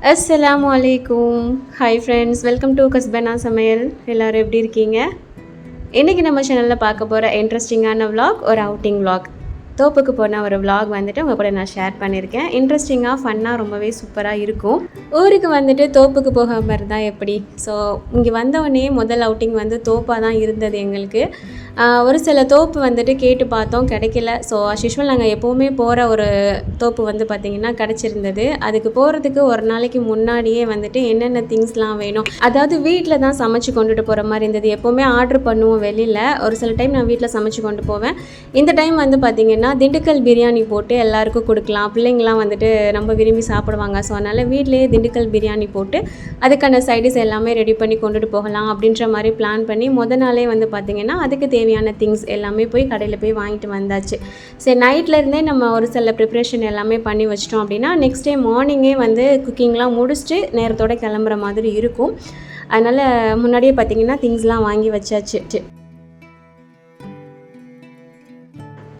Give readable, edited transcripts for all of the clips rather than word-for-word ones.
அஸ்ஸலாமு அலைக்கும். Hi friends, welcome to கஸ்பனா சமையல். எல்லோரும் எப்படி இருக்கீங்க? இன்றைக்கி நம்ம சேனலில் பார்க்க போகிற இன்ட்ரெஸ்டிங்கான விலாக் ஒரு அவுட்டிங் விலாக். தோப்புக்கு போன ஒரு விலாக் வந்துட்டு உங்கள் கூட நான் ஷேர் பண்ணியிருக்கேன். இன்ட்ரெஸ்டிங்காக ஃபன்னாக ரொம்பவே சூப்பராக இருக்கும். ஊருக்கு வந்துட்டு தோப்புக்கு போகாமல் இருந்தால் எப்படி? ஸோ இங்கே வந்தவொடனே முதல் அவுட்டிங் வந்து தோப்பாக தான் இருந்தது எங்களுக்கு. ஒரு சில தோப்பு வந்துட்டு கேட்டு பார்த்தோம், கிடைக்கல. ஸோ அஸ் யூஷுவல் நாங்கள் எப்போவுமே போகிற ஒரு தோப்பு வந்து பார்த்திங்கன்னா கிடச்சிருந்தது. அதுக்கு போகிறதுக்கு ஒரு நாளைக்கு முன்னாடியே வந்துட்டு என்னென்ன திங்ஸ்லாம் வேணும், அதாவது வீட்டில் தான் சமைச்சு கொண்டுட்டு போகிற மாதிரி இருந்தது. எப்போவுமே ஆர்டர் பண்ணுவோம் வெளியில், ஒரு சில டைம் நான் வீட்டில் சமைச்சு கொண்டு போவேன். இந்த டைம் வந்து பார்த்திங்கன்னா திண்டுக்கல் பிரியாணி போட்டு எல்லாருக்கும் கொடுக்கலாம், பிள்ளைங்களாம் வந்துட்டு ரொம்ப விரும்பி சாப்பிடுவாங்க. ஸோ அதனால் வீட்டிலேயே திண்டுக்கல் பிரியாணி போட்டு அதுக்கான சைடிஸ் எல்லாமே ரெடி பண்ணி கொண்டுட்டு போகலாம் அப்படின்ற மாதிரி பிளான் பண்ணி மொதல் நாளே வந்து பார்த்திங்கன்னா அதுக்கு தேவையான திங்ஸ் எல்லாமே போய் கடையில் போய் வாங்கிட்டு வந்தாச்சு. சரி, நைட்லேருந்தே நம்ம ஒரு சில ப்ரிப்ரேஷன் எல்லாமே பண்ணி வச்சிட்டோம் அப்படின்னா நெக்ஸ்ட் டே மார்னிங்கே வந்து குக்கிங்லாம் முடிச்சுட்டு நேரத்தோடு கிளம்புற மாதிரி இருக்கும். அதனால் முன்னாடியே பார்த்திங்கன்னா திங்ஸ்லாம் வாங்கி வச்சாச்சு.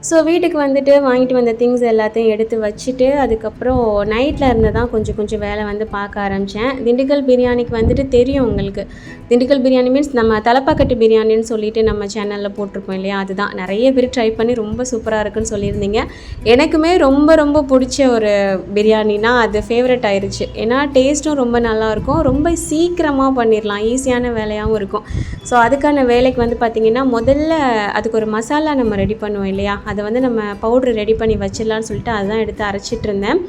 ஸோ வீட்டுக்கு வந்துட்டு வாங்கிட்டு வந்த திங்ஸ் எல்லாத்தையும் எடுத்து வச்சுட்டு அதுக்கப்புறம் நைட்டில் இருந்து தான் கொஞ்சம் வேலை வந்து பார்க்க ஆரம்பித்தேன். திண்டுக்கல் பிரியாணிக்கு வந்துட்டு தெரியும் உங்களுக்கு, திண்டுக்கல் பிரியாணி மீன்ஸ் நம்ம தலப்பாக்கட்டு பிரியாணின்னு சொல்லிட்டு நம்ம சேனலில் போட்டிருப்போம் இல்லையா, அதுதான். நிறைய பேர் ட்ரை பண்ணி ரொம்ப சூப்பராக இருக்குன்னு சொல்லியிருந்தீங்க. எனக்குமே ரொம்ப பிடிச்ச ஒரு பிரியாணினா அது ஃபேவரட் ஆயிடுச்சு. ஏன்னா டேஸ்ட்டும் ரொம்ப நல்லாயிருக்கும், ரொம்ப சீக்கிரமாக பண்ணிடலாம், ஈஸியான வேலையாகவும் இருக்கும். ஸோ அதுக்கான வேலைக்கு வந்து பார்த்திங்கன்னா முதல்ல அதுக்கு ஒரு மசாலா நம்ம ரெடி பண்ணுவோம் இல்லையா, அதை வந்து நம்ம பவுட்ரு ரெடி பண்ணி வச்சிடலான்னு சொல்லிட்டு அதுதான் எடுத்து அரைச்சிட்டு இருந்தேன்.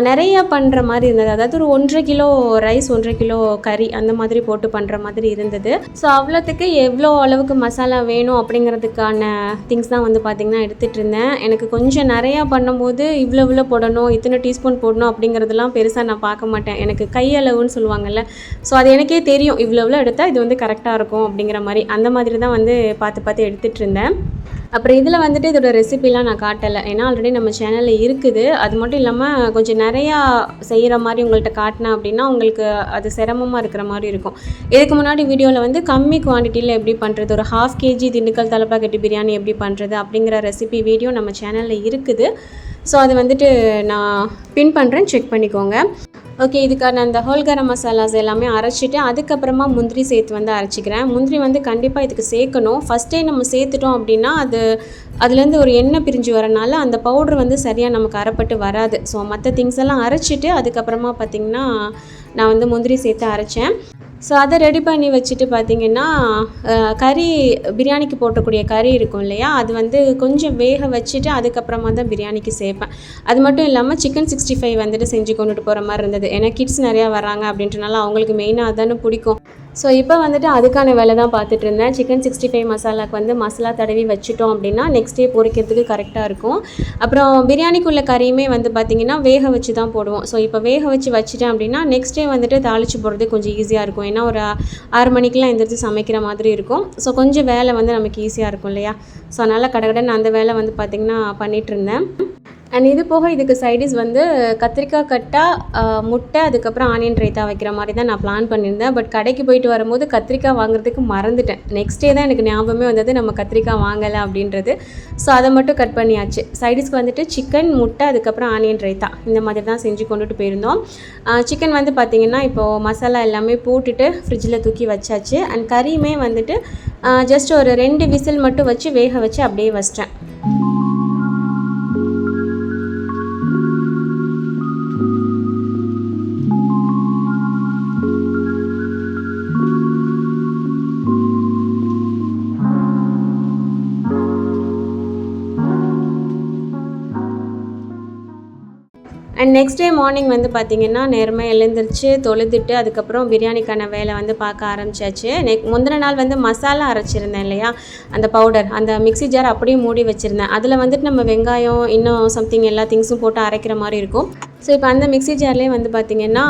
நிறையா பண்ணுற மாதிரி இருந்தது. அதாவது ஒரு 1.5 கிலோ ரைஸ், 1.5 கிலோ கறி அந்த மாதிரி போட்டு பண்ணுற மாதிரி இருந்தது. ஸோ அவ்வளோத்துக்கு எவ்வளோ அளவுக்கு மசாலா வேணும் அப்படிங்கிறதுக்கான திங்ஸ் தான் வந்து பார்த்திங்கன்னா எடுத்துகிட்டு இருந்தேன். எனக்கு கொஞ்சம் நிறையா பண்ணும்போது இவ்வளோ போடணும், இத்தனை டீஸ்பூன் போடணும் அப்படிங்கிறதுலாம் பெருசாக நான் பார்க்க மாட்டேன். எனக்கு கையளவுன்னு சொல்லுவாங்கள்ல, ஸோ அது எனக்கே தெரியும் இவ்வளோ எடுத்தால் இது வந்து கரெக்டாக இருக்கும் அப்படிங்கிற மாதிரி. அந்த மாதிரி தான் வந்து பார்த்து எடுத்துகிட்டு இருந்தேன். அப்புறம் இதில் வந்துட்டு இதோட ரெசிபிலாம் நான் காட்டலை, ஏன்னா ஆல்ரெடி நம்ம சேனலில் இருக்குது. அது மட்டும் இல்லாமல் கொஞ்சம் நிறையா செய்கிற மாதிரி உங்கள்கிட்ட காட்டினேன் அப்படின்னா உங்களுக்கு அது சிரமமாக இருக்கிற மாதிரி இருக்கும். இதுக்கு முன்னாடி வீடியோவில் வந்து கம்மி குவான்டிட்டியில் எப்படி பண்ணுறது, ஒரு 1/2 kg திண்டுக்கல் தலப்பாக்கட்டு பிரியாணி எப்படி பண்ணுறது அப்படிங்கிற ரெசிபி வீடியோ நம்ம சேனலில் இருக்குது. ஸோ அது வந்துட்டு நான் பின் பண்ணுறேன், செக் பண்ணிக்கோங்க. ஓகே, இதுக்கான அந்த ஹோல் கரம் மசாலாஸ் எல்லாமே அரைச்சிட்டு அதுக்கப்புறமா முந்திரி சேர்த்து வந்து அரைச்சிக்கிறேன். முந்திரி வந்து கண்டிப்பாக இதுக்கு சேர்க்கணும். ஃபஸ்ட்டே நம்ம சேர்த்துட்டோம் அப்படின்னா அதுலேருந்து ஒரு எண்ணெய் பிரிஞ்சு வரனால அந்த பவுட்ரு வந்து சரியாக நமக்கு அரைப்பட்டு வராது. ஸோ மற்ற திங்ஸ் எல்லாம் அரைச்சிட்டு அதுக்கப்புறமா பார்த்திங்கன்னா நான் வந்து முந்திரி சேர்த்து அரைச்சேன். ஸோ அதை ரெடி பண்ணி வச்சுட்டு பார்த்திங்கன்னா கறி, பிரியாணிக்கு போட்டக்கூடிய கறி இருக்கும் இல்லையா, அது வந்து கொஞ்சம் வேக வச்சுட்டு அதுக்கப்புறமா தான் பிரியாணிக்கு சேர்ப்பேன். அது மட்டும் இல்லாமல் சிக்கன் 65 வந்துட்டு செஞ்சு கொண்டுட்டு போகிற மாதிரி இருந்தது. ஏன்னா கிட்ஸ் நிறையா வராங்க அப்படின்றனால அவங்களுக்கு மெயினாக அதானே பிடிக்கும். ஸோ இப்போ வந்துட்டு அதுக்கான வேலை தான் பார்த்துட்டு இருந்தேன். சிக்கன் 65 மசாலாவுக்கு வந்து மசாலா தடவி வச்சுட்டோம் அப்படின்னா நெக்ஸ்ட் டே பொரிக்கிறதுக்கு கரெக்டாக இருக்கும். அப்புறம் பிரியாணிக்குள்ள கறியுமே வந்து பார்த்திங்கன்னா வேக வச்சு தான் போடுவோம். ஸோ இப்போ வேக வச்சுட்டேன் அப்படின்னா நெக்ஸ்ட் டே வந்துட்டு தாளித்து போடுறது கொஞ்சம் ஈஸியாக இருக்கும். ஏன்னா ஒரு 6 மணிக்கெலாம் எந்திரிச்சு சமைக்கிற மாதிரி இருக்கும். ஸோ கொஞ்சம் வேலை வந்து நமக்கு ஈஸியாக இருக்கும் இல்லையா. ஸோ அதனால் கடகடன்னு அந்த வேலை வந்து பார்த்திங்கன்னா பண்ணிகிட்டு இருந்தேன். அண்ட் இது போக இதுக்கு சைடிஸ் வந்து கத்திரிக்காய் கட்டா, முட்டை, அதுக்கப்புறம் ஆனியன் ரைத்தா வைக்கிற மாதிரி தான் நான் பிளான் பண்ணியிருந்தேன். பட் கடைக்கு போயிட்டு வரும்போது கத்திரிக்காய் வாங்குறதுக்கு மறந்துட்டேன். நெக்ஸ்ட் டே தான் எனக்கு ஞாபகமே வந்தது நம்ம கத்திரிக்காய் வாங்கலை அப்படின்றது. ஸோ அதை மட்டும் கட் பண்ணியாச்சு. சைடிஸ்க்கு வந்துட்டு சிக்கன், முட்டை, அதுக்கப்புறம் ஆனியன் ரைத்தா இந்த மாதிரி தான் செஞ்சு கொண்டுட்டு போயிருந்தோம். சிக்கன் வந்து பார்த்திங்கன்னா இப்போது மசாலா எல்லாமே போட்டுட்டு ஃப்ரிட்ஜில் தூக்கி வச்சாச்சு. அண்ட் கறியுமே வந்துட்டு ஜஸ்ட் ஒரு 2 விசில் மட்டும் வச்சு வேக வச்சு அப்படியே வச்சிட்டேன். அண்ட் நெக்ஸ்ட் டே மார்னிங் வந்து பார்த்திங்கன்னா நேரமாக எழுந்திரிச்சு தொழுதுட்டு அதுக்கப்புறம் பிரியாணிக்கான வேலை வந்து பார்க்க ஆரம்பிச்சாச்சு. முந்தின நாள் வந்து மசாலா அரைச்சிருந்தேன் இல்லையா, அந்த பவுடர், அந்த மிக்ஸி ஜார் அப்படியே மூடி வச்சுருந்தேன். அதில் வந்துட்டு நம்ம வெங்காயம் இன்னும் சம்திங் எல்லா திங்ஸும் போட்டு அரைக்கிற மாதிரி இருக்கும். ஸோ இப்போ அந்த மிக்ஸி ஜார்லேயே வந்து பார்த்திங்கன்னா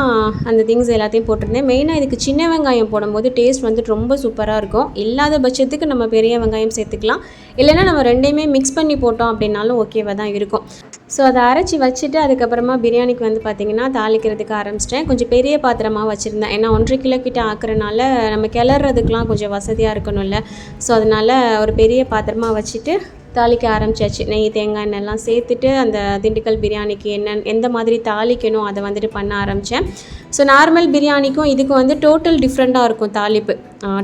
அந்த திங்ஸ் எல்லாத்தையும் போட்டிருந்தேன். மெயினாக இதுக்கு சின்ன வெங்காயம் போடும்போது டேஸ்ட் வந்துட்டு ரொம்ப சூப்பராக இருக்கும். இல்லாத பட்சத்துக்கு நம்ம பெரிய வெங்காயம் சேர்த்துக்கலாம், இல்லைன்னா நம்ம ரெண்டையுமே மிக்ஸ் பண்ணி போட்டோம் அப்படின்னாலும் ஓகேவாக தான் இருக்கும். ஸோ அதை அரைச்சி வச்சுட்டு அதுக்கப்புறமா பிரியாணிக்கு வந்து பார்த்திங்கன்னா தாளிக்கிறதுக்கு ஆரம்பிச்சிட்டேன். கொஞ்சம் பெரிய பாத்திரமாக வச்சுருந்தேன், ஏன்னா 1.5 கிலோ கிட்ட ஆக்குறனால நம்ம கிளறதுக்கெலாம் கொஞ்சம் வசதியாக இருக்கணும்ல. ஸோ அதனால் ஒரு பெரிய பாத்திரமாக வச்சுட்டு தாளிக்க ஆரம்பிச்சாச்சு. நெய், தேங்காய் எண்ணெய்லாம் சேர்த்துட்டு அந்த திண்டுக்கல் பிரியாணிக்கு எந்த மாதிரி தாளிக்கணும் அதை வந்துட்டு பண்ண ஆரம்பித்தேன். ஸோ நார்மல் பிரியாணிக்கும் இதுக்கும் வந்து டோட்டல் டிஃப்ரெண்ட்டாக இருக்கும் தாளிப்பு.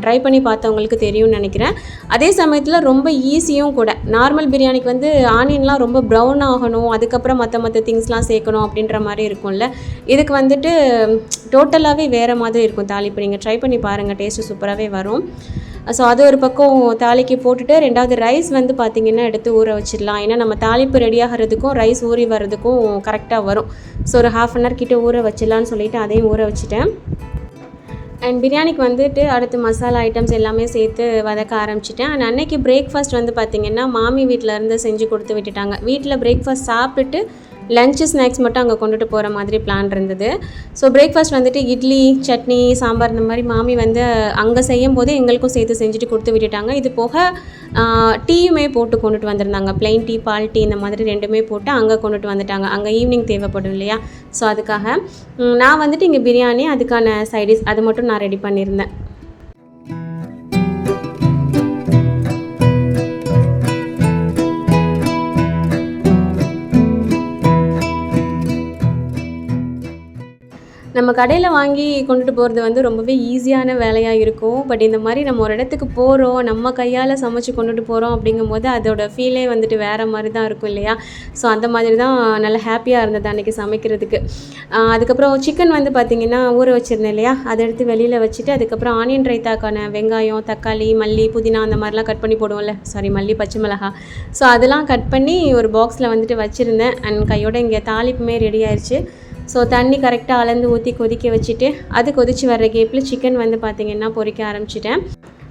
ட்ரை பண்ணி பார்த்தவங்களுக்கு தெரியும்னு நினைக்கிறேன். அதே சமயத்தில் ரொம்ப ஈஸியும் கூட. நார்மல் பிரியாணிக்கு வந்து ஆனியன்லாம் ரொம்ப ப்ரௌன் ஆகணும், அதுக்கப்புறம் மற்ற திங்ஸ்லாம் சேர்க்கணும் அப்படின்ற மாதிரி இருக்கும்ல. இதுக்கு வந்துட்டு டோட்டலாகவே வேறு மாதிரி இருக்கும் தாளிப்பு. நீங்கள் ட்ரை பண்ணி பாருங்கள், டேஸ்ட்டு சூப்பராகவே வரும். ஸோ அது ஒரு பக்கம் தாளிக்கு போட்டுட்டு, ரெண்டாவது ரைஸ் வந்து பார்த்திங்கன்னா எடுத்து ஊற வச்சிடலாம். ஏன்னா நம்ம தாளிப்பு ரெடி ஆகிறதுக்கும் ரைஸ் ஊறி வர்றதுக்கும் கரெக்டாக வரும். ஸோ ஒரு 1/2 அன் ஹவர் கிட்ட ஊற வச்சிடலான்னு சொல்லிவிட்டு அதையும் ஊற வச்சுட்டேன். அண்ட் பிரியாணிக்கு வந்துட்டு அடுத்து மசாலா ஐட்டம்ஸ் எல்லாமே சேர்த்து வதக்க ஆரம்பிச்சிட்டேன். அண்ட் அன்றைக்கி பிரேக்ஃபாஸ்ட் வந்து பார்த்திங்கன்னா மாமி வீட்டிலேருந்து செஞ்சு கொடுத்து விட்டுட்டாங்க. வீட்டில் பிரேக்ஃபாஸ்ட் சாப்பிட்டுட்டு லஞ்சு ஸ்நாக்ஸ் மட்டும் அங்கே கொண்டுட்டு போகிற மாதிரி பிளான் இருந்தது. ஸோ பிரேக்ஃபாஸ்ட் வந்துட்டு இட்லி, சட்னி, சாம்பார் இந்த மாதிரி மாமி வந்து அங்கே செய்யும் போது எங்களுக்கும் சேர்த்து செஞ்சுட்டு கொடுத்து விட்டுட்டாங்க. இது போக டீயுமே போட்டு கொண்டுட்டு வந்திருந்தாங்க. ப்ளெயின் டீ, பால் டீ இந்த மாதிரி 2மே போட்டு அங்கே கொண்டுட்டு வந்துட்டாங்க. அங்கே ஈவினிங் தேவைப்படும் இல்லையா, ஸோ அதுக்காக நான் வந்துட்டு இங்கே பிரியாணி, அதுக்கான சைடிஷ் அது மட்டும் நான் ரெடி பண்ணியிருந்தேன். நம்ம கடையில் வாங்கி கொண்டுட்டு போகிறது வந்து ரொம்பவே ஈஸியான வேலையாக இருக்கும். பட் இந்த மாதிரி நம்ம ஒரு இடத்துக்கு போகிறோம், நம்ம கையால் சமைச்சு கொண்டுட்டு போகிறோம் அப்படிங்கும்போது அதோட ஃபீலே வந்துட்டு வேறு மாதிரி தான் இருக்கும் இல்லையா. ஸோ அந்த மாதிரி தான் நல்லா ஹாப்பியாக இருந்தது அன்றைக்கி சமைக்கிறதுக்கு. அதுக்கப்புறம் சிக்கன் வந்து பார்த்திங்கன்னா ஊற வச்சுருந்தேன் இல்லையா, அதை எடுத்து வெளியில் வச்சுட்டு அதுக்கப்புறம் ஆனியன் ரைத்தாக்கான வெங்காயம், தக்காளி, மல்லி, புதினா அந்த மாதிரிலாம் கட் பண்ணி போடுவோம்ல, மல்லி, பச்சை மிளகா, ஸோ அதெல்லாம் கட் பண்ணி ஒரு பாக்ஸில் வந்துட்டு வச்சுருந்தேன். அண்ட் கையோட இங்கே தாளிப்புமே ரெடி ஆயிடுச்சு. ஸோ தண்ணி கரெக்டாக அளந்து ஊற்றி கொதிக்க வச்சுட்டு அது கொதித்து வர்ற கேப்பில் சிக்கன் வந்து பார்த்திங்கன்னா பொரிக்க ஆரம்பிச்சிட்டேன்.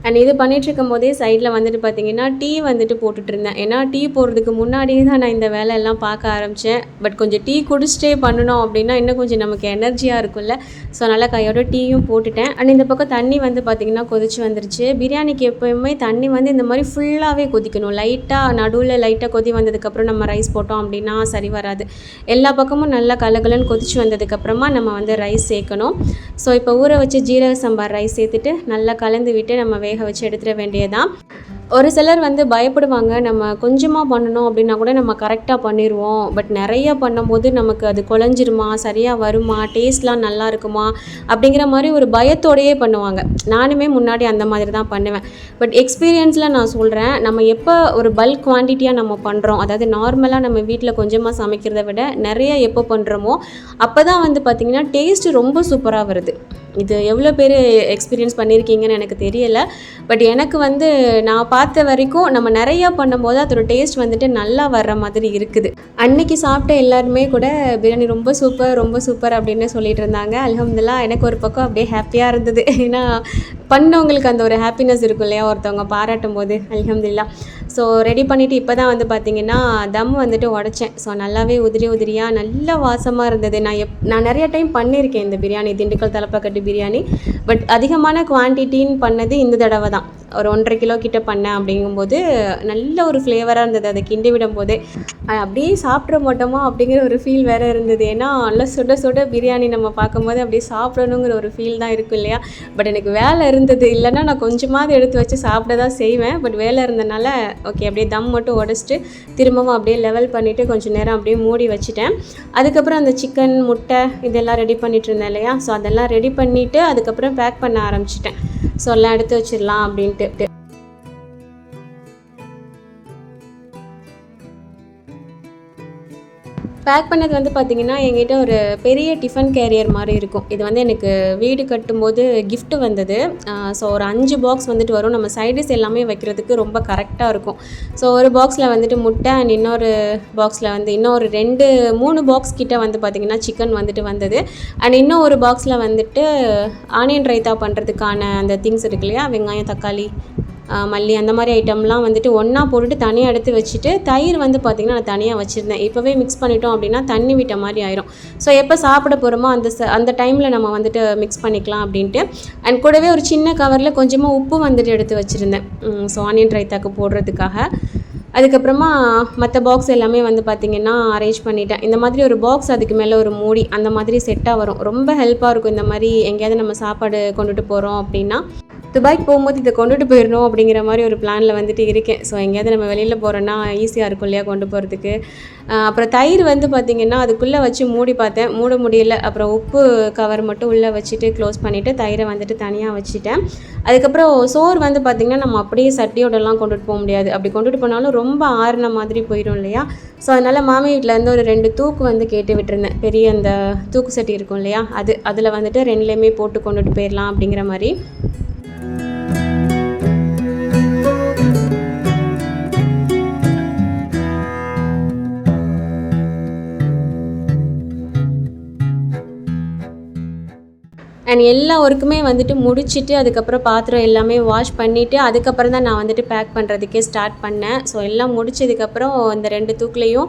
அண்ட் இது பண்ணிகிட்ருக்கும் போதே சைடில் வந்துட்டு பார்த்திங்கன்னா டீ வந்துட்டு போட்டுட்ருந்தேன். ஏன்னா டீ போடுறதுக்கு முன்னாடியே தான் நான் இந்த வேலையெல்லாம் பார்க்க ஆரம்பித்தேன். பட் கொஞ்சம் டீ குடிச்சிட்டே பண்ணணும் அப்படின்னா இன்னும் கொஞ்சம் நமக்கு எனர்ஜியாக இருக்கும்ல. ஸோ நல்லா கையோட டீயும் போட்டுட்டேன். அண்ட் இந்த பக்கம் தண்ணி வந்து பார்த்திங்கன்னா கொதிச்சு வந்துருச்சு. பிரியாணிக்கு எப்போயுமே தண்ணி வந்து இந்த மாதிரி ஃபுல்லாகவே கொதிக்கணும். லைட்டாக நடுவில் லைட்டாக கொதி வந்ததுக்கப்புறம் நம்ம ரைஸ் போட்டோம் அப்படின்னா சரி வராது. எல்லா பக்கமும் நல்லா கலகலன்னு கொதிச்சு வந்ததுக்கப்புறமா நம்ம வந்து ரைஸ் சேர்க்கணும். ஸோ இப்போ ஊற வச்சு ஜீரக சம்பார் ரைஸ் சேர்த்துட்டு நல்லா கலந்து விட்டு நம்ம வேக வச்சு எடுத்துட வேண்டியதான். ஒரு சிலர் வந்து பயப்படுவாங்க, நம்ம கொஞ்சமாக பண்ணணும் அப்படின்னா கூட நம்ம கரெக்டாக பண்ணிடுவோம், பட் நிறைய பண்ணும்போது நமக்கு அது குழஞ்சிருமா, சரியாக வருமா, டேஸ்ட்லாம் நல்லா இருக்குமா அப்படிங்கிற மாதிரி ஒரு பயத்தோடையே பண்ணுவாங்க. நானுமே முன்னாடி அந்த மாதிரி தான் பண்ணுவேன். பட் எக்ஸ்பீரியன்ஸில் நான் சொல்கிறேன், நம்ம எப்போ ஒரு பல்க் குவான்டிட்டியாக நம்ம பண்ணுறோம், அதாவது நார்மலாக நம்ம வீட்டில் கொஞ்சமாக சமைக்கிறத விட நிறைய எப்போ பண்ணுறோமோ அப்போ தான் வந்து பார்த்திங்கன்னா டேஸ்ட்டு ரொம்ப சூப்பராக வருது. இது எவ்வளோ பேர் எக்ஸ்பீரியன்ஸ் பண்ணியிருக்கீங்கன்னு எனக்கு தெரியலை. பட் எனக்கு வந்து நான் பார்த்த வரைக்கும் நம்ம நிறையா பண்ணும்போது அதோட டேஸ்ட் வந்துட்டு நல்லா வர்ற மாதிரி இருக்குது. அன்னைக்கு சாப்பிட்ட எல்லாருமே கூட பிரியாணி ரொம்ப சூப்பர் அப்படின்னு சொல்லிட்டு இருந்தாங்க. அல்ஹம்துலில்லாஹ் எனக்கு ஒரு பக்கம் அப்படியே ஹாப்பியாக இருந்தது. ஏன்னா பண்ணவங்களுக்கு அந்த ஒரு ஹாப்பினஸ் இருக்கும் இல்லையா, ஒருத்தவங்க பாராட்டும் போது. அல்ஹம்துலில்லாஹ். ஸோ ரெடி பண்ணிவிட்டு இப்போ தான் வந்து பார்த்திங்கன்னா தம் வந்துட்டு உடச்சேன். ஸோ நல்லாவே உதிரியாக நல்லா வாசமாக இருந்தது. நான் நிறைய டைம் பண்ணியிருக்கேன் இந்த பிரியாணி, திண்டுக்கல் தலப்பாக்கட்டு பிரியாணி. பட் அதிகமான குவான்டிட்டின்னு பண்ணது இந்த தடவை தான். ஒரு 1.5 கிலோ கிட்ட பண்ணேன். அப்படிங்கும்போது நல்ல ஒரு ஃப்ளேவராக இருந்தது. அதை கிண்டி விடும் போதே அப்படியே சாப்பிட மாட்டோமா அப்படிங்கிற ஒரு ஃபீல் வேறு இருந்தது. ஏன்னா நல்லா சுட பிரியாணி நம்ம பார்க்கும்போது அப்படியே சாப்பிடணுங்கிற ஒரு ஃபீல் தான் இருக்கும் இல்லையா. பட் எனக்கு வேலை இருந்தது, இல்லைன்னா நான் கொஞ்சமாவது எடுத்து வச்சு சாப்பிட தான் செய்வேன். பட் வேலை இருந்தனால ஓகே அப்படியே தம் மட்டும் உடச்சிட்டு திரும்பவும் அப்படியே லெவல் பண்ணிவிட்டு கொஞ்சம் நேரம் அப்படியே மூடி வச்சுட்டேன். அதுக்கப்புறம் அந்த சிக்கன், முட்டை இதெல்லாம் ரெடி பண்ணிகிட்டு இருந்தேன் இல்லையா. ஸோ அதெல்லாம் ரெடி பண்ணிவிட்டு அதுக்கப்புறம் பேக் பண்ண ஆரம்பிச்சிட்டேன். ஸோ எல்லாம் எடுத்து வச்சிடலாம் அப்படின்ட்டு. பேக் பண்ணது வந்து பார்த்திங்கன்னா என்கிட்ட ஒரு பெரிய டிஃபன் கேரியர் மாதிரி இருக்கும். இது வந்து எனக்கு வீடு கட்டும்போது கிஃப்ட் வந்தது. ஸோ ஒரு 5 பாக்ஸ் வந்துட்டு வரும். நம்ம சைடிஸ் எல்லாமே வைக்கிறதுக்கு ரொம்ப கரெக்டாக இருக்கும். ஸோ ஒரு பாக்ஸில் வந்துட்டு முட்டை, அண்ட் இன்னொரு பாக்ஸில் வந்து இன்னொரு 3 பாக்ஸ் கிட்ட வந்து பார்த்திங்கன்னா சிக்கன் வந்துட்டு வந்தது. அண்ட் இன்னும் ஒரு பாக்ஸில் வந்துட்டு ஆனியன் ரைத்தா பண்ணுறதுக்கான அந்த திங்ஸ் இருக்கு இல்லையா, வெங்காயம், தக்காளி, மல்லி அந்த மாதிரி ஐட்டம்லாம் வந்துட்டு ஒன்றா போட்டுட்டு தனியாக எடுத்து வச்சுட்டு, தயிர் வந்து பார்த்திங்கன்னா நான் தனியாக வச்சுருந்தேன். இப்போவே மிக்ஸ் பண்ணிட்டோம் அப்படின்னா தண்ணி விட்ட மாதிரி ஆயிரும். ஸோ எப்போ சாப்பிட போகிறோமோ அந்த டைமில் நம்ம வந்துட்டு மிக்ஸ் பண்ணிக்கலாம் அப்படின்ட்டு. அண்ட் கூடவே ஒரு சின்ன கவரில் கொஞ்சமாக உப்பு வந்துட்டு எடுத்து வச்சுருந்தேன். ஸோ ஆனியன் ரைத்தாக்கு போடுறதுக்காக. அதுக்கப்புறமா மற்ற பாக்ஸ் எல்லாமே வந்து பார்த்திங்கன்னா அரேஞ்ச் பண்ணிட்டேன். இந்த மாதிரி ஒரு பாக்ஸ், அதுக்கு மேலே ஒரு மூடி, அந்த மாதிரி செட்டாக வரும். ரொம்ப ஹெல்ப்பாக இருக்கும் இந்த மாதிரி எங்கேயாவது நம்ம சாப்பாடு கொண்டுட்டு போகிறோம் அப்படின்னா. துபாய்க்கு போகும்போது இதை கொண்டுட்டு போயிடணும் அப்படிங்கிற மாதிரி ஒரு பிளானில் வந்துட்டு இருக்கேன். ஸோ எங்கேயாவது நம்ம வெளியில் போகிறோன்னா ஈஸியாக இருக்கும் இல்லையா கொண்டு போகிறதுக்கு. அப்புறம் தயிர் வந்து பார்த்திங்கன்னா அதுக்குள்ளே வச்சு மூடி பார்த்தேன், மூட முடியல. அப்புறம் உப்பு கவர் மட்டும் உள்ளே வச்சுட்டு க்ளோஸ் பண்ணிவிட்டு தயிரை வந்துட்டு தனியாக வச்சுட்டேன். அதுக்கப்புறம் சோறு வந்து பார்த்திங்கன்னா நம்ம அப்படியே சட்டியோடலாம் கொண்டுட்டு போக முடியாது. அப்படி கொண்டுட்டு போனாலும் ரொம்ப ஆறுன மாதிரி போயிடும் இல்லையா. ஸோ அதனால் மாமி வீட்டிலேருந்து ஒரு 2 தூக்கு வந்து கேட்டு விட்டுருந்தேன். பெரிய அந்த தூக்கு சட்டி இருக்கும் இல்லையா, அதில் வந்துட்டு 2லேயுமே போட்டு கொண்டுட்டு போயிடலாம் அப்படிங்கிற மாதிரி. அண்ட் எல்லா ஒர்க்குமே வந்துட்டு முடிச்சுட்டு அதுக்கப்புறம் பாத்திரம் எல்லாமே வாஷ் பண்ணிவிட்டு அதுக்கப்புறம் தான் நான் வந்துட்டு பேக் பண்ணுறதுக்கே ஸ்டார்ட் பண்ணேன். ஸோ எல்லாம் முடிச்சதுக்கப்புறம் இந்த 2 தூக்குலேயும்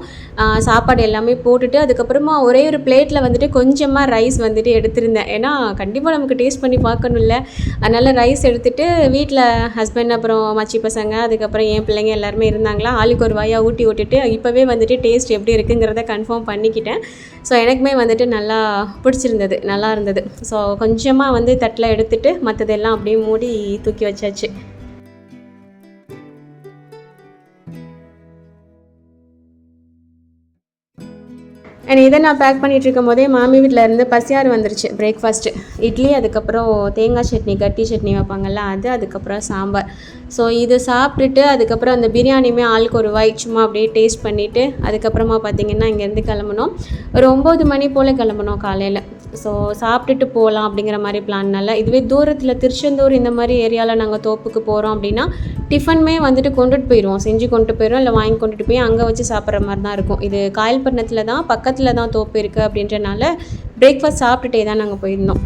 சாப்பாடு எல்லாமே போட்டுட்டு அதுக்கப்புறமா ஒரே ஒரு பிளேட்டில் வந்துட்டு கொஞ்சமாக ரைஸ் வந்துட்டு எடுத்திருந்தேன். ஏன்னா கண்டிப்பாக நமக்கு டேஸ்ட் பண்ணி பார்க்கணும்ல. அதனால் ரைஸ் எடுத்துகிட்டு வீட்டில் ஹஸ்பண்ட் அப்புறம் மச்சி பசங்க அதுக்கப்புறம் என் பிள்ளைங்க எல்லாருமே இருந்தாங்களா, ஆளுக்கு ஒரு வாயாக ஊட்டி விட்டுட்டு இப்போவே வந்துட்டு டேஸ்ட் எப்படி இருக்குங்கிறத கன்ஃபார்ம் பண்ணிக்கிட்டேன். ஸோ எனக்குமே வந்துட்டு நல்லா பிடிச்சிருந்தது, நல்லா இருந்தது. ஸோ கொஞ்சமாக வந்து தட்டில் எடுத்துகிட்டு மற்றதெல்லாம் அப்படியே மூடி தூக்கி வச்சாச்சு. அண்ட் இதை நான் பேக் பண்ணிகிட்டு இருக்கும் போதே மாமி வீட்டில் இருந்து பசியாறு வந்துருச்சு. பிரேக்ஃபாஸ்ட்டு இட்லி, அதுக்கப்புறம் தேங்காய் சட்னி, கட்டி சட்னி வைப்பாங்கள்ல அதுக்கப்புறம் சாம்பார். ஸோ இது சாப்பிட்டுட்டு அதுக்கப்புறம் அந்த பிரியாணியுமே ஆளுக்கு ஒரு வாய் சும்மா அப்படியே டேஸ்ட் பண்ணிவிட்டு அதுக்கப்புறமா பார்த்திங்கன்னா இங்கேருந்து கிளம்புனோம். ஒரு 9 மணி போல் கிளம்புனோம் காலையில். ஸோ சாப்பிட்டுட்டு போகலாம் அப்படிங்கிற மாதிரி பிளான்னால, இதுவே தூரத்தில் திருச்செந்தூர் இந்த மாதிரி ஏரியாவில் நாங்கள் தோப்புக்கு போகிறோம் அப்படின்னா டிஃபனுமே வந்துட்டு கொண்டுட்டு போயிடுவோம், செஞ்சு கொண்டுட்டு போயிடுவோம், இல்லை வாங்கி கொண்டுட்டு போய் அங்கே வச்சு சாப்பிட்ற மாதிரி தான் இருக்கும். இது காயல்பட்டினத்தில் தான், பக்கத்தில் தான் தோப்பு இருக்குது அப்படின்றனால பிரேக்ஃபாஸ்ட் சாப்பிட்டுட்டே தான் நாங்கள் போயிருந்தோம்.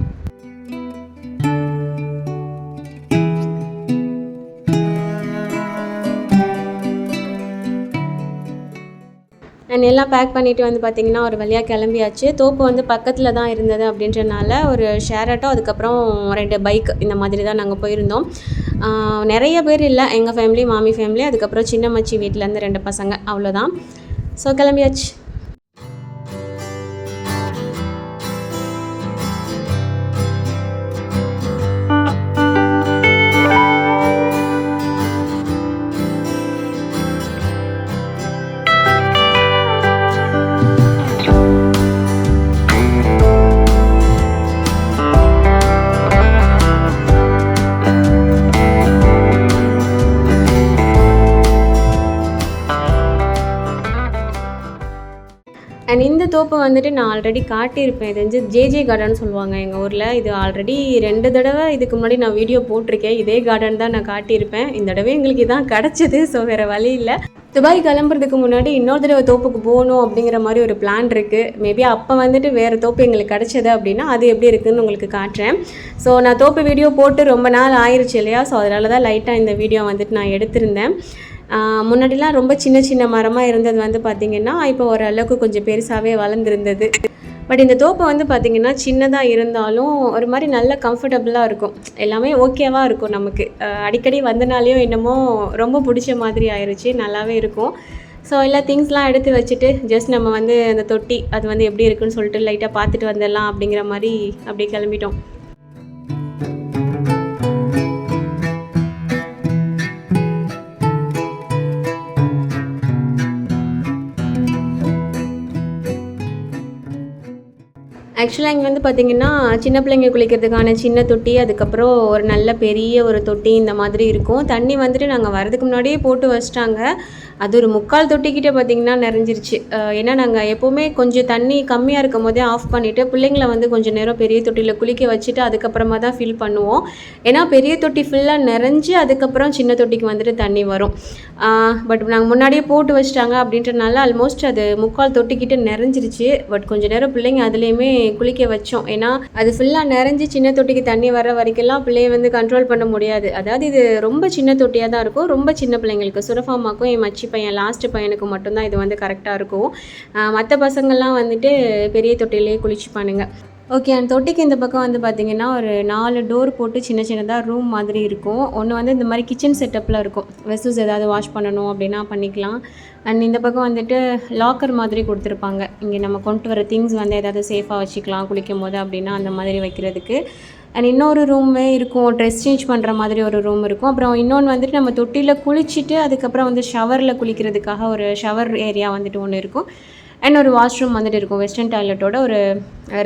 அண்ட் எல்லாம் பேக் பண்ணிவிட்டு வந்து பார்த்திங்கன்னா ஒரு வழியாக கிளம்பியாச்சு. தோப்பு வந்து பக்கத்தில் தான் இருந்தது அப்படின்றனால ஒரு ஷேர் ஆட்டோ, அதுக்கப்புறம் 2 பைக் இந்த மாதிரி தான் நாங்கள் போயிருந்தோம். நிறைய பேர் இல்லை, எங்கள் ஃபேமிலி, மாமி ஃபேமிலி, அதுக்கப்புறம் சின்ன மச்சி வீட்டிலேருந்து 2 பசங்க, அவ்வளோதான். ஸோ கிளம்பியாச்சு. அண்ட் இந்த தோப்பு வந்துட்டு நான் ஆல்ரெடி காட்டியிருப்பேன். இது வந்து ஜேஜே கார்டன் சொல்லுவாங்க எங்கள் ஊரில். இது ஆல்ரெடி 2 தடவை இதுக்கு முன்னாடி நான் வீடியோ போட்டிருக்கேன். இதே கார்டன் தான் நான் காட்டியிருப்பேன். இந்த தடவை எங்களுக்கு இதான் கிடச்சிது. ஸோ வேறு வழி இல்லை. துபாய் கிளம்புறதுக்கு முன்னாடி இன்னொரு தடவை தோப்புக்கு போகணும் அப்படிங்கிற மாதிரி ஒரு பிளான் இருக்குது. மேபி அப்போ வந்துட்டு வேறு தோப்பு எங்களுக்கு கிடச்சது அப்படின்னா அது எப்படி இருக்குதுன்னு உங்களுக்கு காட்டுறேன். ஸோ நான் தோப்பு வீடியோ போட்டு ரொம்ப நாள் ஆயிடுச்சு இல்லையா. ஸோ அதனால தான் லைட்டாக இந்த வீடியோ வந்துட்டு நான் எடுத்திருந்தேன். முன்னாடிலாம் ரொம்ப சின்ன மரமாக இருந்தது வந்து பார்த்திங்கன்னா இப்போ ஓரளவுக்கு கொஞ்சம் பெருசாகவே வளர்ந்துருந்தது. பட் இந்த தோப்பை வந்து பார்த்திங்கன்னா சின்னதாக இருந்தாலும் ஒரு மாதிரி நல்ல கம்ஃபர்டபுளாக இருக்கும், எல்லாமே ஓகேவாக இருக்கும் நமக்கு. அடிக்கடி வந்தனாலேயும் என்னமோ ரொம்ப பிடிச்ச மாதிரி ஆயிடுச்சு, நல்லாவே இருக்கும். ஸோ எல்லா திங்ஸ்லாம் எடுத்து வச்சுட்டு ஜஸ்ட் நம்ம வந்து அந்த தொட்டி அது வந்து எப்படி இருக்குன்னு சொல்லிட்டு லைட்டாக பார்த்துட்டு வந்துடலாம் அப்படிங்கிற மாதிரி அப்படியே கிளம்பிட்டோம். ஆக்சுவலாக இங்கே வந்து பார்த்திங்கன்னா சின்ன பிள்ளைங்க குளிக்கிறதுக்கான சின்ன தொட்டி, அதுக்கப்புறம் ஒரு நல்ல பெரிய ஒரு தொட்டி இந்த மாதிரி இருக்கும். தண்ணி வந்துட்டு நாங்கள் வரதுக்கு முன்னாடியே போட்டு வச்சிட்டாங்க. அது ஒரு 3/4 தொட்டிக்கிட்ட பார்த்திங்கன்னா நிறைஞ்சிருச்சு. ஏன்னா நாங்கள் எப்போவுமே கொஞ்சம் தண்ணி கம்மியாக இருக்கும் போதே ஆஃப் பண்ணிவிட்டு பிள்ளைங்களை வந்து கொஞ்சம் நேரம் பெரிய தொட்டியில் குளிக்க வச்சுட்டு அதுக்கப்புறமா தான் ஃபில் பண்ணுவோம். ஏன்னா பெரிய தொட்டி ஃபுல்லாக நிறைஞ்சு அதுக்கப்புறம் சின்ன தொட்டிக்கு வந்துட்டு தண்ணி வரும். பட் நாங்கள் முன்னாடியே போட்டு வச்சிட்டாங்க அப்படின்றனால ஆல்மோஸ்ட் அது 3/4 தொட்டிக்கிட்ட நிறைஞ்சிருச்சு. பட் கொஞ்சம் நேரம் பிள்ளைங்க அதுலேயுமே குளிக்க வச்சோம். ஏன்னா அது ஃபுல்லாக நிறைஞ்சி சின்ன தொட்டிக்கு தண்ணி வர வரைக்கும்லாம் பிள்ளைய வந்து கண்ட்ரோல் பண்ண முடியாது. அதாவது இது ரொம்ப சின்ன தொட்டியாக தான் இருக்கும். ரொம்ப சின்ன பிள்ளைங்களுக்கு, சுரஃபாமாக்கும் என் மச்சி பையன் லாஸ்ட்டு பையனுக்கு மட்டும்தான் இது வந்து கரெக்டாக இருக்கும். மற்ற பசங்கள்லாம் வந்துட்டு பெரிய தொட்டிலே குளிச்சுப்பானுங்க. ஓகே. அந்த தொட்டிக்கு இந்த பக்கம் வந்து பார்த்தீங்கன்னா, ஒரு 4 டோர் போட்டு சின்ன சின்னதா ரூம் மாதிரி இருக்கும். ஒண்ணு வந்து இந்த மாரி கிச்சன் செட்டப்ல இருக்கும். வெசல்ஸ் ஏதாவது வாஷ் பண்ணணும் அப்டின்னா பண்ணிக்கலாம். அண்ட் இந்த பக்கம் வந்துட்டு லாக்கர் மாதிரி குடுத்துருப்பாங்க. இங்கே நம்ம கொண்டு வர திங்ஸ் வந்து ஏதாவது சேஃபா வச்சுக்கலாம் குளிக்கும்போது அப்டின்னா, அந்த மாதிரி வைக்கிறதுக்கு. அண்ட் இன்னொரு ரூமே இருக்கும். ட்ரெஸ் சேஞ்ச் பண்ணுற மாதிரி ஒரு ரூம் இருக்கும். அப்புறம் இன்னொன்று வந்துட்டு நம்ம தொட்டியில குளிச்சுட்டு, அதுக்கப்புறம் வந்து ஷவரில் குளிக்கிறதுக்காக ஒரு ஷவர் ஏரியா வந்துட்டு ஒன்று இருக்கும். அண்ட் ஒரு வாஷ்ரூம் வந்துட்டு இருக்கும். வெஸ்டர்ன் டாய்லெட்டோட ஒரு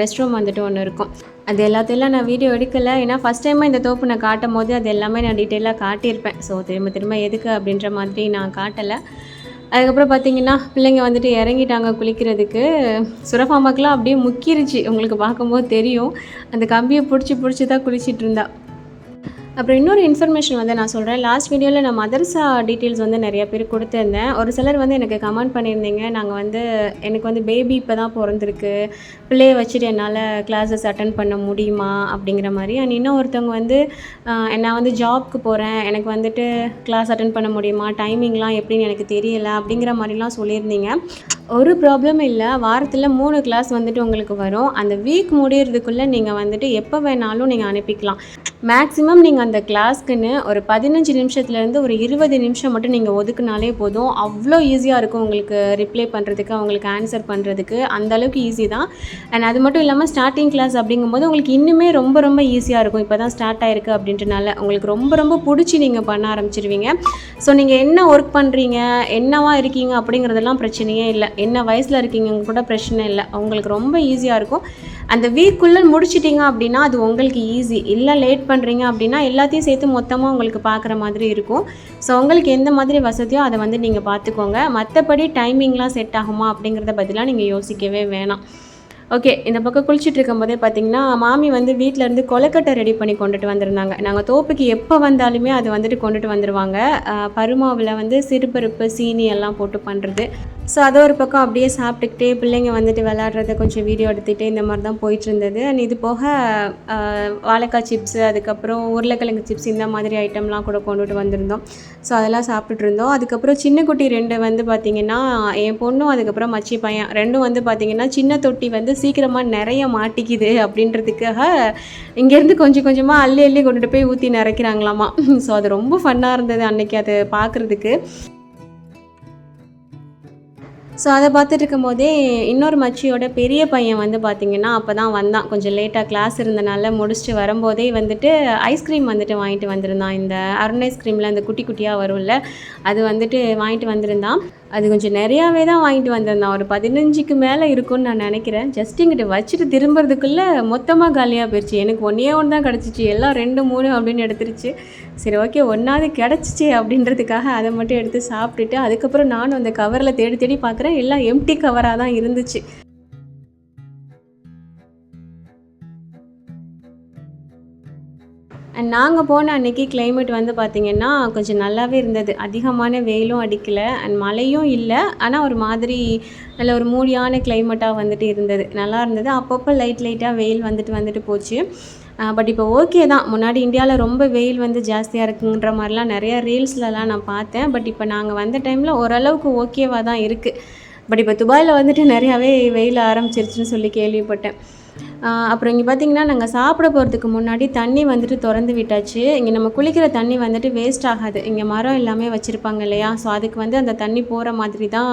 ரெஸ்ட் ரூம் வந்துட்டு ஒன்று இருக்கும். அது எல்லாத்தையும் நான் வீடியோ எடுக்கலை. ஏன்னா ஃபஸ்ட் டைமாக இந்த தோப்பு நான் காட்டும்போது அது எல்லாமே நான் டீட்டெயிலாக காட்டியிருப்பேன். ஸோ திரும்ப திரும்ப எதுக்கு அப்படின்ற மாதிரி நான் காட்டலை. அதுக்கப்புறம் பார்த்தீங்கன்னா, பிள்ளைங்க வந்துட்டு இறங்கிட்டாங்க குளிக்கிறதுக்கு. சுரபாமாக்கெலாம் அப்படியே முக்கிருச்சு. உங்களுக்கு பார்க்கும்போது தெரியும். அந்த கம்பியை பிடிச்சி தான் குளிச்சிட்டு இருந்தா. அப்புறம் இன்னொரு இன்ஃபர்மேஷன் வந்து நான் சொல்கிறேன். லாஸ்ட் வீடியோவில் நான் மதர்ஸா டீட்டெயில்ஸ் வந்து நிறைய பேர் கொடுத்துருந்தேன். ஒரு சிலர் வந்து எனக்கு கமெண்ட் பண்ணியிருந்தீங்க. நாங்கள் வந்து எனக்கு வந்து பேபி இப்போ தான் பிறந்திருக்கு, பிள்ளைய வச்சுட்டு என்னால் கிளாஸஸ் அட்டன் பண்ண முடியுமா அப்படிங்கிற மாதிரி. அண்ட் இன்னும் ஒருத்தவங்க வந்து நான் வந்து ஜாப்க்கு போகிறேன், எனக்கு வந்துட்டு கிளாஸ் அட்டன் பண்ண முடியுமா, டைமிங்லாம் எப்படின்னு எனக்கு தெரியலை அப்படிங்கிற மாதிரிலாம் சொல்லியிருந்தீங்க. ஒரு ப்ராப்ளம் இல்லை. வாரத்தில் 3 கிளாஸ் வந்துட்டு உங்களுக்கு வரும். அந்த வீக் முடியறதுக்குள்ளே நீங்கள் வந்துட்டு எப்போ வேணாலும் நீங்கள் அனுப்பிக்கலாம். மேக்ஸிமம் நீங்கள் அந்த கிளாஸ்க்குன்னு ஒரு 15 நிமிஷத்துலேருந்து ஒரு 20 நிமிஷம் மட்டும் நீங்கள் ஒதுக்குனாலே போதும். அவ்வளோ ஈஸியாக இருக்கும் உங்களுக்கு ரிப்ளை பண்ணுறதுக்கு, அவங்களுக்கு ஆன்சர் பண்ணுறதுக்கு. அந்தளவுக்கு ஈஸி தான். அண்ட் அது மட்டும் இல்லாமல் ஸ்டார்டிங் கிளாஸ் அப்படிங்கும்போது உங்களுக்கு இன்னுமே ரொம்ப ரொம்ப ஈஸியாக இருக்கும். இப்போ தான் ஸ்டார்ட் ஆகிருக்கு அப்படின்றனால உங்களுக்கு ரொம்ப பிடிச்சி நீங்கள் பண்ண ஆரம்பிச்சிருவீங்க. ஸோ நீங்கள் என்ன ஒர்க் பண்ணுறீங்க, என்னவா இருக்கீங்க அப்படிங்கிறதெல்லாம் பிரச்சனையே இல்லை. என்ன வயசில் இருக்கீங்க கூட பிரச்சனை இல்லை. உங்களுக்கு ரொம்ப ஈஸியாக இருக்கும். அந்த வீக்குள்ளே முடிச்சிட்டிங்க அப்படின்னா அது உங்களுக்கு ஈஸி. இல்லை லேட் பண்ணுறீங்க அப்படின்னா எல்லாத்தையும் சேர்த்து மொத்தமாக உங்களுக்கு பார்க்குற மாதிரி இருக்கும். ஸோ உங்களுக்கு எந்த மாதிரி வசதியோ அதை வந்து நீங்கள் பார்த்துக்கோங்க. மற்றபடி டைமிங்லாம் செட் ஆகுமா அப்படிங்கிறத பற்றிலாம் நீங்கள் யோசிக்கவே வேணாம். ஓகே. இந்த பக்கம் குளிச்சுட்டு இருக்கும்போதே பார்த்தீங்கன்னா, மாமி வந்து வீட்டிலேருந்து கொழுக்கட்டை ரெடி பண்ணி கொண்டுட்டு வந்திருந்தாங்க. நாங்கள் தோப்புக்கு எப்போ வந்தாலுமே அது வந்துட்டு கொண்டுட்டு வந்துடுவாங்க. பருமாவில் வந்து சிறுபருப்பு, சீனி எல்லாம் போட்டு பண்ணுறது. ஸோ அதை ஒரு பக்கம் அப்படியே சாப்பிட்டுக்கிட்டே பிள்ளைங்க வந்துட்டு விளையாடுறத கொஞ்சம் வீடியோ எடுத்துகிட்டே இந்த மாதிரி தான் போயிட்டுருந்தது. அண்ட் இது போக வாழைக்காய் சிப்ஸு, அதுக்கப்புறம் உருளைக்கிழங்கு சிப்ஸ் இந்த மாதிரி ஐட்டம்லாம் கூட கொண்டுட்டு வந்திருந்தோம். ஸோ அதெல்லாம் சாப்பிட்டுட்டு இருந்தோம். அதுக்கப்புறம் சின்ன குட்டி 2 வந்து பார்த்திங்கன்னா, என் பொண்ணும் அதுக்கப்புறம் மச்சி பையன் 2ம் வந்து பார்த்திங்கன்னா, சின்ன தொட்டி வந்து சீக்கிரமாக நிறைய மாட்டிக்குது அப்படின்றதுக்காக இங்கேருந்து கொஞ்சம் கொஞ்சமாக அள்ளி கொண்டுட்டு போய் ஊற்றி நிறைக்கிறாங்களாமா. ஸோ அது ரொம்ப ஃபன்னாக இருந்தது அன்றைக்கி அதை பார்க்குறதுக்கு. ஸோ அதை பார்த்துட்டு இருக்கும்போதே இன்னொரு மச்சியோட பெரிய பையன் வந்து பார்த்திங்கன்னா அப்போ தான் வந்தான். கொஞ்சம் லேட்டாக கிளாஸ் இருந்தனால முடிச்சுட்டு வரும்போதே வந்துட்டு ஐஸ்கிரீம் வந்துட்டு வாங்கிட்டு வந்திருந்தான். இந்த அருண் ஐஸ்கிரீமில் அந்த குட்டி குட்டியாக வரும்ல, அது வந்துட்டு வாங்கிட்டு வந்திருந்தான். அது கொஞ்சம் நிறையாவே தான் வாங்கிட்டு வந்திருந்தான். ஒரு 15க்கு மேலே இருக்கும்னு நான் நினைக்கிறேன். ஜஸ்ட் இங்கிட்ட வச்சுட்டு திரும்புறதுக்குள்ளே மொத்தமாக காலியாக போயிடுச்சு. எனக்கு ஒன்றே ஒன்று தான் கிடச்சிச்சு. எல்லாம் 2, 3 அப்படின்னு எடுத்துருச்சு. சரி ஓகே, ஒன்றாவது கிடச்சிச்சு அப்படின்றதுக்காக அதை மட்டும் எடுத்து சாப்பிட்டுட்டு அதுக்கப்புறம் நானும் அந்த கவரில் தேடி பார்க்குறேன். எல்லாம் எம்டி கவராக தான் இருந்துச்சு. அண்ட் நாங்கள் போன அன்றைக்கி கிளைமேட் வந்து பார்த்திங்கன்னா கொஞ்சம் நல்லாவே இருந்தது. அதிகமான வெயிலும் அடிக்கலை அண்ட் மழையும் இல்லை. ஆனால் ஒரு மாதிரி நல்ல ஒரு மூடியான கிளைமேட்டாக வந்துட்டு இருந்தது. நல்லா இருந்தது. அப்பப்போ லைட்டாக வெயில் வந்துட்டு போச்சு. பட் இப்போ ஓகே தான். முன்னாடி இந்தியாவில் ரொம்ப வெயில் வந்து ஜாஸ்தியாக இருக்குன்ற மாதிரிலாம் நிறையா ரீல்ஸ்லலாம் நான் பார்த்தேன். பட் இப்போ நாங்கள் வந்த டைமில் ஓரளவுக்கு ஓகேவாக தான் இருக்குது. பட் இப்போ துபாயில் வந்துட்டு நிறையாவே வெயில் ஆரம்பிச்சிருச்சுன்னு சொல்லி கேள்விப்பட்டேன். அப்புறம் இங்கே பார்த்திங்கன்னா நாங்கள் சாப்பிட போகிறதுக்கு முன்னாடி தண்ணி வந்துட்டு திறந்து விட்டாச்சு. இங்கே நம்ம குளிக்கிற தண்ணி வந்துட்டு வேஸ்ட் ஆகாது. இங்கே மரம் எல்லாமே வச்சுருப்பாங்க இல்லையா, ஸோ அதுக்கு வந்து அந்த தண்ணி போகிற மாதிரி தான்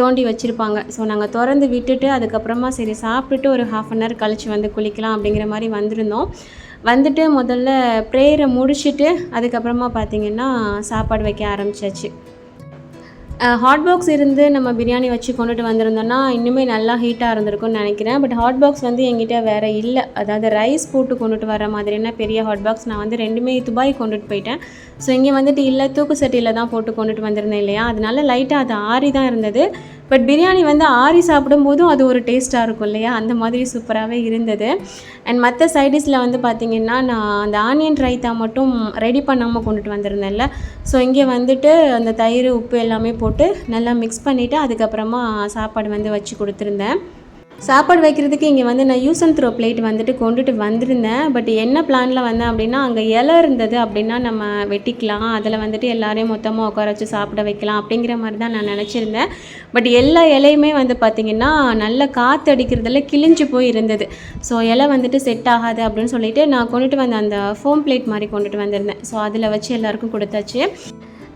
தோண்டி வச்சுருப்பாங்க. ஸோ நாங்கள் திறந்து விட்டுட்டு அதுக்கப்புறமா சரி சாப்பிட்டுட்டு ஒரு 1/2 அன் ஹவர் கழித்து வந்து குளிக்கலாம் அப்படிங்கிற மாதிரி வந்திருந்தோம். வந்துட்டு முதல்ல ப்ரேயரை முடிச்சுட்டு அதுக்கப்புறமா பார்த்திங்கன்னா சாப்பாடு வைக்க ஆரம்பிச்சாச்சு. ஹாட் பாக்ஸ் இருந்து நம்ம பிரியாணி வச்சு கொண்டுட்டு வந்திருந்தோன்னா இன்னுமே நல்லா ஹீட்டாக இருந்திருக்கும்னு நினைக்கிறேன். பட் ஹாட் பாக்ஸ் வந்து எங்கிட்ட வேறு இல்லை. அதாவது ரைஸ் போட்டு கொண்டுட்டு வர மாதிரியான பெரிய ஹாட் பாக்ஸ் நான் வந்து 2மே துபாய் கொண்டுட்டு போயிட்டேன். ஸோ இங்கே வந்துட்டு இல்லை, தூக்கு சட்டியில் தான் போட்டு கொண்டுட்டு வந்திருந்தேன் இல்லையா, அதனால லைட்டாக அது ஆறி தான் இருந்தது. பட் பிரியாணி வந்து ஆறி சாப்பிடும்போதும் அது ஒரு டேஸ்ட்டாக இருக்கும் இல்லையா, அந்த மாதிரி சூப்பராகவே இருந்தது. அண்ட் மற்ற சைடிஷில் வந்து பார்த்திங்கன்னா நான் அந்த ஆனியன் ரைத்தா மட்டும் ரெடி பண்ணாமல் கொண்டுட்டு வந்திருந்தேன்ல, ஸோ இங்கே வந்துட்டு அந்த தயிர், உப்பு எல்லாமே போட்டு நல்லா மிக்ஸ் பண்ணிவிட்டு அதுக்கப்புறமா சாப்பாடு வந்து வச்சு கொடுத்துருந்தேன். சாப்பாடு வைக்கிறதுக்கு இங்கே வந்து நான் யூஸ் அண்ட் த்ரோ பிளேட் வந்துட்டு கொண்டுட்டு வந்திருந்தேன். பட் என்ன பிளானில் வந்தேன் அப்படின்னா, அங்கே இலை இருந்தது அப்படின்னா நம்ம வெட்டிக்கலாம், அதில் வந்துட்டு எல்லாரையும் மொத்தமாக உட்கார வச்சு சாப்பிட வைக்கலாம் அப்படிங்கிற மாதிரி தான் நான் நினச்சிருந்தேன். பட் எல்லா இலையுமே வந்து பார்த்திங்கன்னா நல்ல காற்று அடிக்கிறதுல கிழிஞ்சு போய் இருந்தது. ஸோ இலை வந்துட்டு செட் ஆகாது அப்படின்னு சொல்லிட்டு நான் கொண்டுட்டு வந்த அந்த ஃபோம் பிளேட் மாதிரி கொண்டுட்டு வந்திருந்தேன். ஸோ அதில் வச்சு எல்லாருக்கும் கொடுத்தாச்சு.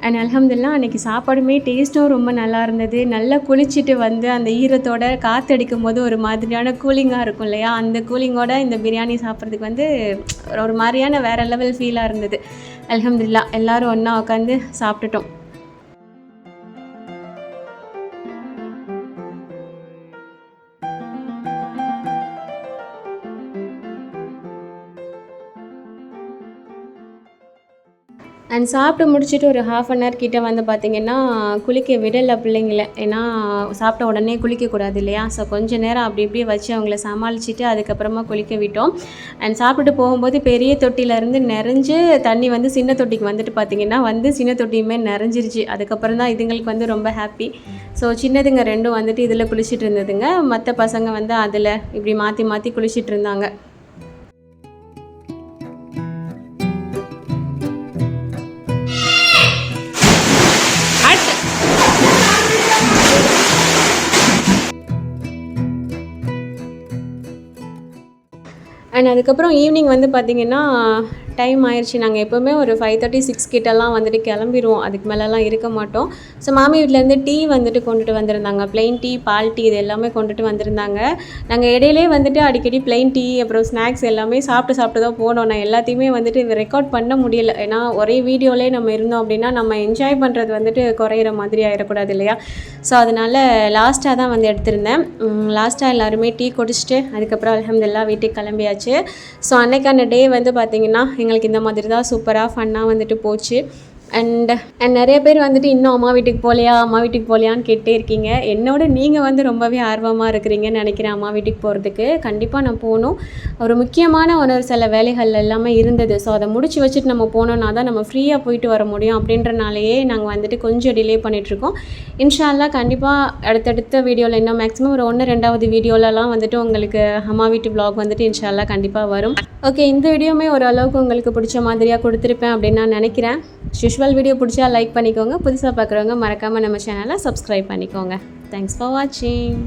அண்ட் அல்ஹம்துலில்லாஹ் அன்றைக்கி சாப்பாடுமே டேஸ்ட்டும் ரொம்ப நல்லா இருந்தது. நல்லா குளிச்சுட்டு வந்து அந்த ஈரத்தோட காற்றடிக்கும் போது ஒரு மாதிரியான கூலிங்காக இருக்கும் இல்லையா, அந்த கூலிங்கோட இந்த பிரியாணி சாப்பிட்றதுக்கு வந்து ஒரு மாதிரியான வேறு லெவல் ஃபீலாக இருந்தது. அல்ஹம்துலில்லாஹ் எல்லோரும் ஒன்றா உட்காந்து சாப்பிட்டுட்டோம். அண்ட் சாப்பிட்டு முடிச்சுட்டு ஒரு 1/2 அன் ஹவர் கிட்டே வந்து பார்த்திங்கன்னா குளிக்க விடலை பிள்ளைங்கள. ஏன்னா சாப்பிட்ட உடனே குளிக்கக்கூடாது இல்லையா. ஸோ கொஞ்சம் நேரம் அப்படி இப்படியே வச்சு அவங்கள சமாளிச்சுட்டு அதுக்கப்புறமா குளிக்க விட்டோம். அண்ட் சாப்பிட்டு போகும்போது பெரிய தொட்டியிலேருந்து நிறைஞ்சு தண்ணி வந்து சின்ன தொட்டிக்கு வந்துட்டு பார்த்திங்கன்னா வந்து சின்ன தொட்டியுமே நிறைஞ்சிருச்சு. அதுக்கப்புறம் தான் இதுங்களுக்கு வந்து ரொம்ப ஹாப்பி. ஸோ சின்னதுங்க ரெண்டும் வந்துட்டு இதில் குளிச்சுட்டு இருந்ததுங்க, மற்ற பசங்க வந்து அதில் இப்படி மாற்றி மாற்றி குளிச்சுட்டு இருந்தாங்க. அண்ட் அதுக்கப்புறம் ஈவினிங் வந்து பார்த்திங்கன்னா டைம் ஆயிடுச்சு. நாங்கள் எப்போவுமே ஒரு 5:30 6 கிட்டலாம் வந்துட்டு கிளம்பிடுவோம், அதுக்கு மேலெலாம் இருக்க மாட்டோம். ஸோ மாமி வீட்டிலேருந்து டீ வந்துட்டு கொண்டுட்டு வந்திருந்தாங்க, ப்ளெயின் டீ, பால் டீ இது எல்லாமே கொண்டுட்டு வந்திருந்தாங்க. நாங்கள் இடையிலே வந்துட்டு அடிக்கடி ப்ளெயின் டீ அப்புறம் ஸ்நாக்ஸ் எல்லாமே சாப்பிட்டு தான் போனோம். நான் எல்லாத்தையுமே வந்துட்டு ரெக்கார்ட் பண்ண முடியலை. ஏன்னா ஒரே வீடியோலே நம்ம இருந்தோம் அப்படின்னா நம்ம என்ஜாய் பண்ணுறது வந்துட்டு குறையிற மாதிரி ஆகிடக்கூடாது இல்லையா. ஸோ அதனால் லாஸ்ட்டாக தான் வந்து எடுத்திருந்தேன். லாஸ்ட்டாக எல்லாருமே டீ குடிச்சிட்டு அதுக்கப்புறம் அல்ஹம்துலில்லாஹ் வீட்டுக்கு கிளம்பியாச்சு. ஸோ அன்னைக்கான டே வந்து பார்த்திங்கன்னா எங்களுக்கு இந்த மாதிரி தான் சூப்பராக ஃபன்னாக வந்துட்டு போச்சு. அண்ட் நிறைய பேர் வந்துட்டு இன்னும் அம்மா வீட்டுக்கு போகலையான்னு கேட்டே இருக்கீங்க. என்னோட நீங்கள் வந்து ரொம்பவே ஆர்வமாக இருக்கிறீங்கன்னு நினைக்கிறேன் அம்மா வீட்டுக்கு போகிறதுக்கு. கண்டிப்பாக நான் போகணும். ஒரு முக்கியமான ஒரு சில வேலைகள் எல்லாமே இருந்தது. ஸோ அதை முடிச்சு வச்சுட்டு நம்ம போனோன்னா தான் நம்ம ஃப்ரீயாக போயிட்டு வர முடியும். அப்படின்றனாலேயே நாங்கள் வந்துட்டு கொஞ்சம் டிலே பண்ணிகிட்ருக்கோம். இன்ஷா அல்லாஹ் கண்டிப்பாக அடுத்தடுத்த வீடியோவில் இன்னும் மேக்ஸிமம் ஒரு 1-2வது வீடியோலலாம் வந்துட்டு உங்களுக்கு அம்மா வீட்டு vlog வந்துட்டு இன்ஷா அல்லாஹ் கண்டிப்பாக வரும். ஓகே, இந்த வீடியோவுமே ஓரளவுக்கு உங்களுக்கு பிடிச்ச மாதிரியாக கொடுத்துருப்பேன் அப்படின்னு நான் நினைக்கிறேன். யூஷுவல் வீடியோ பிடிச்சா லைக் பண்ணிக்கோங்க, புதுசாக பார்க்குறவங்க மறக்காமல் நம்ம சேனலை சப்ஸ்கிரைப் பண்ணிக்கோங்க. தேங்க்ஸ் ஃபார் வாட்சிங்.